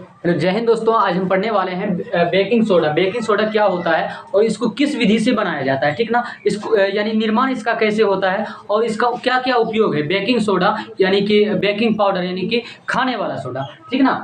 Hello जय हिंद दोस्तों, आज हम पढ़ने वाले हैं बेकिंग सोडा। बेकिंग सोडा क्या होता है और इसको किस विधि से बनाया जाता है, ठीक ना। इसको यानी निर्माण इसका कैसे होता है और इसका क्या क्या उपयोग है। बेकिंग सोडा यानी कि बेकिंग पाउडर यानी कि खाने वाला सोडा, ठीक ना।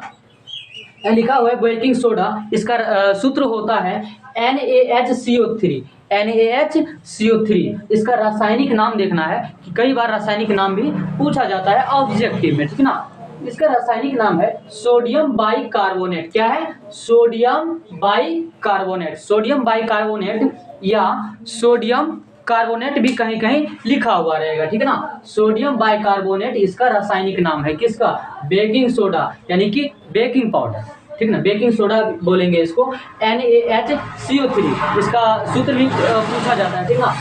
लिखा हुआ है बेकिंग सोडा, इसका सूत्र होता है NaHCO3। NaHCO3 इसका रासायनिक नाम देखना है कि कई बार रासायनिक नाम भी पूछा जाता है ऑब्जेक्टिव में, ठीक ना। इसका रासायनिक नाम है सोडियम बाइकार्बोनेट। क्या है? Sodium bicarbonate. सोडियम बाइकार्बोनेट या सोडियम कार्बोनेट भी कहीं कहीं लिखा हुआ रहेगा, ठीक है ना। सोडियम बाइकार्बोनेट इसका रासायनिक नाम है, किसका? बेकिंग सोडा यानी कि बेकिंग पाउडर, ठीक ना। बेकिंग सोडा बोलेंगे इसको। NaHCO3 इसका सूत्र भी पूछा जाता है, ठीक ना।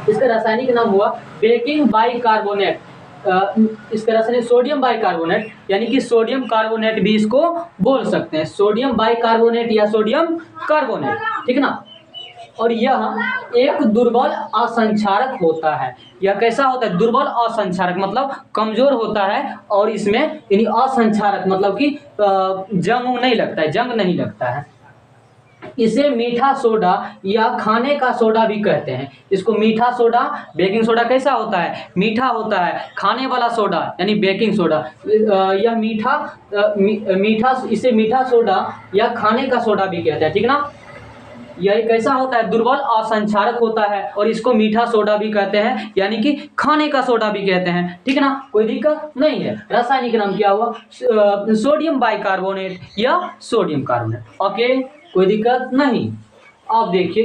इसका रासायनिक नाम हुआ बेकिंग बाइकार्बोनेट। इसका रासायनिक सोडियम बाइकार्बोनेट यानी कि सोडियम कार्बोनेट भी इसको बोल सकते हैं। सोडियम बाइकार्बोनेट या सोडियम कार्बोनेट, ठीक ना। और यह एक दुर्बल असंक्षारक होता है। यह कैसा होता है? दुर्बल असंक्षारक मतलब कमजोर होता है और इसमें यानी असंक्षारक मतलब कि जंग नहीं लगता है, जंग नहीं लगता है। इसे मीठा सोडा या खाने का सोडा भी कहते हैं। इसको मीठा सोडा, बेकिंग सोडा कैसा होता है? मीठा होता है। खाने वाला सोडा यानी बेकिंग सोडा, यह मीठा इसे मीठा सोडा या खाने का सोडा भी कहते हैं, ठीक ना। यह कैसा होता है? दुर्बल असंक्षारक होता है और इसको मीठा सोडा भी कहते हैं यानी कि खाने का सोडा भी कहते हैं, ठीक है ना। कोई दिक्कत नहीं है। रासायनिक नाम क्या हुआ? सोडियम बाइकार्बोनेट या सोडियम कार्बोनेट। ओके, कोई दिक्कत नहीं। अब देखिए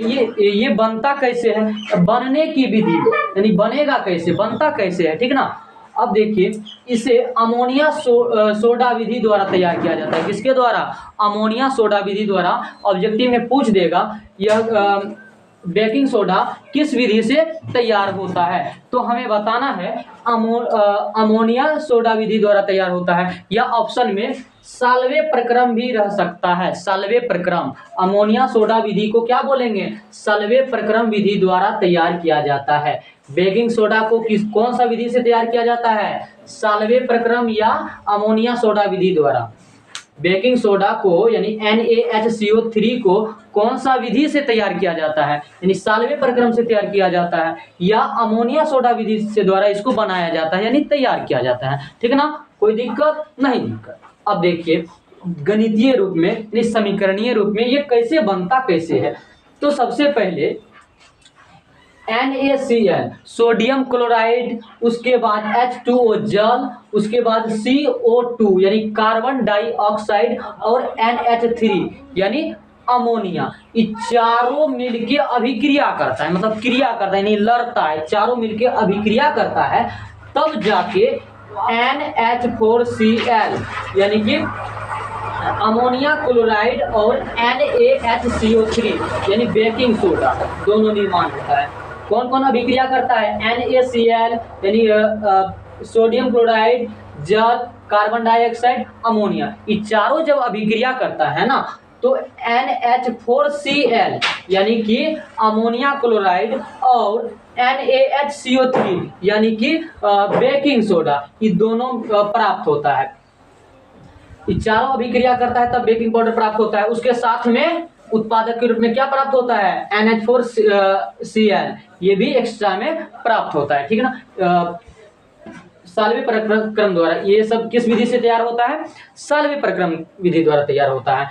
ये बनता कैसे है, बनने की विधि यानी बनेगा कैसे, बनता कैसे है, ठीक ना। अब देखिए इसे अमोनिया सोडा विधि द्वारा तैयार किया जाता है। किसके द्वारा? अमोनिया सोडा विधि द्वारा। ऑब्जेक्टिव में पूछ देगा यह बेकिंग सोडा किस विधि से तैयार होता है, तो हमें बताना है अमोनिया सोडा विधि द्वारा तैयार होता है, या ऑप्शन में साल्वे प्रक्रम भी रह सकता है। साल्वे प्रक्रम, अमोनिया सोडा विधि को क्या बोलेंगे? साल्वे प्रक्रम विधि द्वारा तैयार किया जाता है। बेकिंग सोडा को कौन सा विधि से तैयार किया जाता है? साल्वे प्रक्रम या अमोनिया सोडा विधि द्वारा। बेकिंग सोडा को यानी NaHCO3 को कौन सा विधि से तैयार किया जाता है? यानी साल्वे प्रक्रम से तैयार किया जाता है या अमोनिया सोडा विधि से द्वारा इसको बनाया जाता है यानी तैयार किया जाता है, ठीक ना। कोई दिक्कत नहीं। दिक्कत अब देखिए गणितीय रूप में यानी समीकरणीय रूप में ये कैसे बनता कैसे है। तो सबसे पहले NaCl सोडियम क्लोराइड, उसके बाद H2O जल, उसके बाद CO2 यानी कार्बन डाइऑक्साइड और NH3 यानी अमोनिया। ये चारों मिलके अभिक्रिया करता है, मतलब क्रिया करता है यानी लड़ता है, चारों मिलके अभिक्रिया करता है, तब जाके NH4Cl यानी कि अमोनिया क्लोराइड और NaHCO3 यानी बेकिंग सोडा दोनों निर्माण होता है। कौन कौन अभिक्रिया करता है? NaCl यानी सोडियम क्लोराइड, जल, कार्बन डाइऑक्साइड, अमोनिया। ये चारों जब अभिक्रिया करता है ना तो NH4Cl यानी कि अमोनिया क्लोराइड और NaHCO3 यानी कि बेकिंग सोडा, ये दोनों प्राप्त होता है। ये चारों अभिक्रिया करता है तब बेकिंग पाउडर प्राप्त होता है। उसके साथ में उत्पादक के रूप में क्या प्राप्त होता है? NH4Cl, ये भी एक्स्ट्रा में प्राप्त होता है, ठीक है ना। साल्वे प्रक्रम द्वारा ये सब किस विधि से तैयार होता है? साल्वे प्रक्रम विधि द्वारा तैयार होता है।